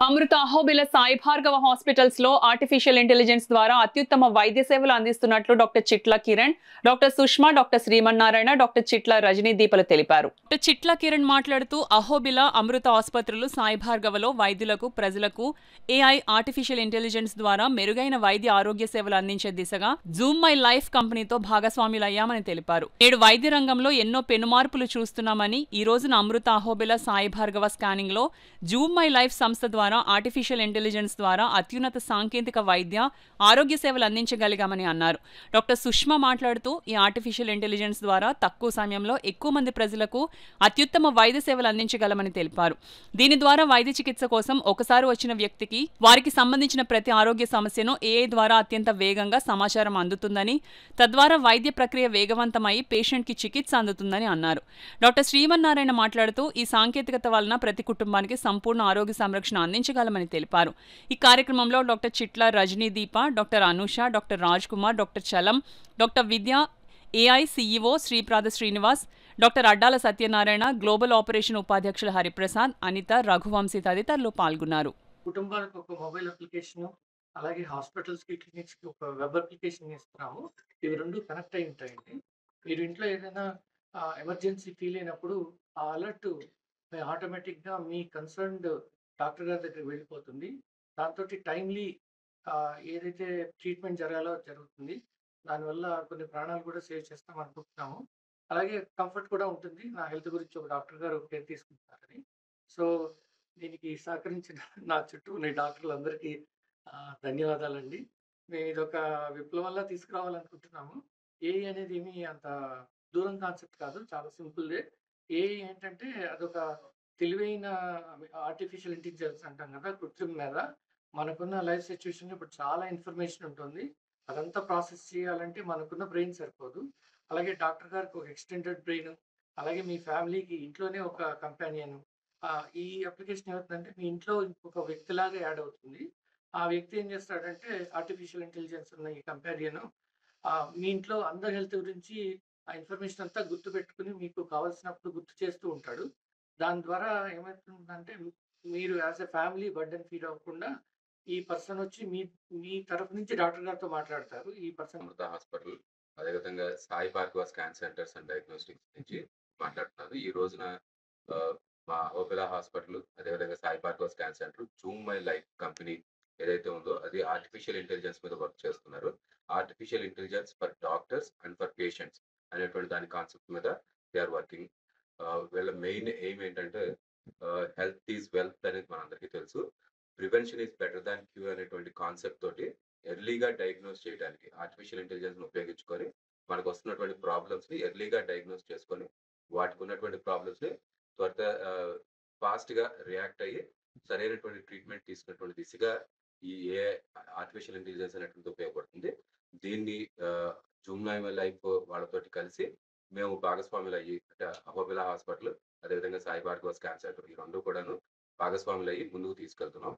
అమృత Ahobila Sai Bhargava hospitals లో artificial intelligence ద్వారా అత్యుత్తమ వైద్య సేవలు అందిస్తున్నట్లు doctor Chitla Kiran, doctor Sushma, doctor Srimannarayana, doctor Chitla Rajani దీపలు తెలిపారు. డాక్టర్ చిట్ల కిరణ్ మాట్లాడుతూ అహోబిల అమృత ఆసుపత్రులు సాయి భార్గవలో వైద్యులకు ప్రజలకు ఏఐ ఆర్టిఫిషియల్ ఇంటెలిజెన్స్ ద్వారా మెరుగైన వైద్య ఆరోగ్య సేవలు అందించే దిశగా జూమ్ మై లైఫ్ కంపెనీతో భాగస్వాములయ్యామని తెలిపారు. నేడు వైద్య రంగంలో ఎన్నో పెనుమార్పులు చూస్తున్నామని, ఈ రోజున అమృత అహోబిల సాయి భార్గవ స్కానింగ్ లో జూమ్ మై లైఫ్ సంస్థ ద్వారా ఆర్టిఫిషియల్ ఇంటెలిజెన్స్ ద్వారా అత్యున్నత సాంకేతిక వైద్య ఆరోగ్య సేవలు అందించగలిగామని అన్నారు. డాక్టర్ సుష్మా మాట్లాడుతూ ఈ ఆర్టిఫిషియల్ ఇంటెలిజెన్స్ ద్వారా తక్కువ సమయంలో ఎక్కువ మంది ప్రజలకు అత్యుత్తమ వైద్య సేవలు అందించగలమని తెలిపారు. దీని ద్వారా వైద్య చికిత్స కోసం ఒకసారి వచ్చిన వ్యక్తికి వారికి సంబంధించిన ప్రతి ఆరోగ్య సమస్యను ఏఐ ద్వారా అత్యంత వేగంగా సమాచారం అందుతుందని, తద్వారా వైద్య ప్రక్రియ వేగవంతమై పేషెంట్ కి చికిత్స అందుతుందని అన్నారు. డాక్టర్ శ్రీమన్నారాయణ మాట్లాడుతూ ఈ సాంకేతికత వలన ప్రతి కుటుంబానికి సంపూర్ణ ఆరోగ్య సంరక్షణ అందించగలమని తెలిపారు. ఈ కార్యక్రమంలో doctor Chitla Rajani Deepa, doctor Anusha, doctor Raj Kumar, doctor Chalam, doctor Vidya, AI CEO Sreeprada Srinivas, doctor Addala Satyanarayana, global operation ఉపాధ్యక్షులు హరిప్రసాద్, అనిత, రఘువంశీ తదితరులు పాల్గొన్నారు. కుటుంబాలకు ఒక మొబైల్ అప్లికేషన్, అలాగే హాస్పిటల్స్ కి క్లినిక్స్ కి ఒక వెబ్ అప్లికేషన్ ఇస్తున్నాము. ఇవి రెండు కనెక్ట్ అయి ఉంటాయండి. మీరు ఇంట్లో ఏదైనా ఎమర్జెన్సీ ఫీల్ అయినప్పుడు ఆ అలర్ట్ ఆటోమేటిక్ గా మీ కన్సర్న్డ్ డాక్టర్ గారి దగ్గరికి వెళ్ళిపోతుంది. దాంతో టైమ్లీ ఏదైతే ట్రీట్మెంట్ జరగాలో జరుగుతుంది. దానివల్ల కొన్ని ప్రాణాలు కూడా సేవ్ చేస్తాం అనుకుంటున్నాము. అలాగే కంఫర్ట్ కూడా ఉంటుంది. నా హెల్త్ గురించి ఒక డాక్టర్ గారు కేర్ తీసుకుంటారని. సో దీనికి సహకరించిన నా చుట్టూ ఉన్న డాక్టర్లందరికీ ధన్యవాదాలండి. మేము ఇదొక విప్లవంలా తీసుకురావాలనుకుంటున్నాము. ఏఐ అనేది ఏమి అంత దూరం కాన్సెప్ట్ కాదు. చాలా సింపుల్‌దే. ఏఐ ఏంటంటే అదొక తెలివైన ఆర్టిఫిషియల్ ఇంటెలిజెన్స్ అంటాం కదా! కృత్రిమ మేధ. మనకున్న లైఫ్ సిట్యుయేషన్‌లో ఇప్పుడు చాలా ఇన్ఫర్మేషన్ ఉంటుంది. అదంతా ప్రాసెస్ చేయాలంటే మనకున్న బ్రెయిన్ సరిపోదు. అలాగే డాక్టర్ గారికి ఒక ఎక్స్‌టెండెడ్ బ్రెయిన్, అలాగే మీ ఫ్యామిలీకి ఇంట్లోనే ఒక కంపానియన్. ఈ అప్లికేషన్ ఏమవుతుందంటే మీ ఇంట్లో ఇంకొక వ్యక్తిలాగా యాడ్ అవుతుంది. ఆ వ్యక్తి ఏం చేస్తాడంటే ఆర్టిఫిషియల్ ఇంటెలిజెన్స్ ఉన్న ఈ కంపానియన్ మీ ఇంట్లో అందరి హెల్త్ గురించి ఆ ఇన్ఫర్మేషన్ అంతా గుర్తుపెట్టుకొని మీకు కావాల్సినప్పుడు గుర్తు చేస్తూ ఉంటాడు. దాని ద్వారా ఏమవుతుందంటే మీరు as a family burden feel అవ్వకుండా ఈ పర్సన్ వచ్చి మీ మీ తరపు నుంచి డాక్టర్ గారితో మాట్లాడతారు. ఈ పర్సన్ అమృత హాస్పిటల్, అదేవిధంగా Sai Bhargava scan centres and diagnostics నుంచి మాట్లాడుతున్నాను. ఈ రోజున మా ఓపెలా హాస్పిటల్, అదేవిధంగా Sai Bhargava scan centre, Zoom my life company ఏదైతే ఉందో అది ఆర్టిఫిషియల్ ఇంటెలిజెన్స్ మీద వర్క్ చేస్తున్నారు. Artificial intelligence for doctors and for patients అనేటువంటి దాని కాన్సెప్ట్ మీద దే ఆర్ వర్కింగ్. వీళ్ళ మెయిన్ ఎయిమ్ ఏంటంటే హెల్త్ ఈజ్ వెల్త్ అనేది మనందరికీ తెలుసు. Prevention is better than cure అనేటువంటి కాన్సెప్ట్ తోటి ఎర్లీగా డయాగ్నోస్ చేయడానికి ఆర్టిఫిషియల్ ఇంటెలిజెన్స్ ఉపయోగించుకొని మనకు వస్తున్నటువంటి ప్రాబ్లమ్స్ ని ఎర్లీగా డయాగ్నోస్ చేసుకొని వాటికి ఉన్నటువంటి ప్రాబ్లమ్స్ ని త్వరత ఫాస్ట్ గా రియాక్ట్ అయ్యి సరైనటువంటి ట్రీట్మెంట్ తీసుకున్నటువంటి దిశగా ఈ ఏ ఆర్టిఫిషియల్ ఇంటెలిజెన్స్ అనేటువంటి ఉపయోగపడుతుంది. దీన్ని జూమ్ మై లైఫ్ వాళ్ళతోటి కలిసి మేము భాగస్వాములు అయ్యి, అంటే అహోబిలా హాస్పిటల్, అదేవిధంగా సాయి భార్గవ స్కాన్ సెంటర్, ఈ రెండు కూడాను భాగస్వాములు అయ్యి ముందుకు తీసుకెళ్తున్నాం.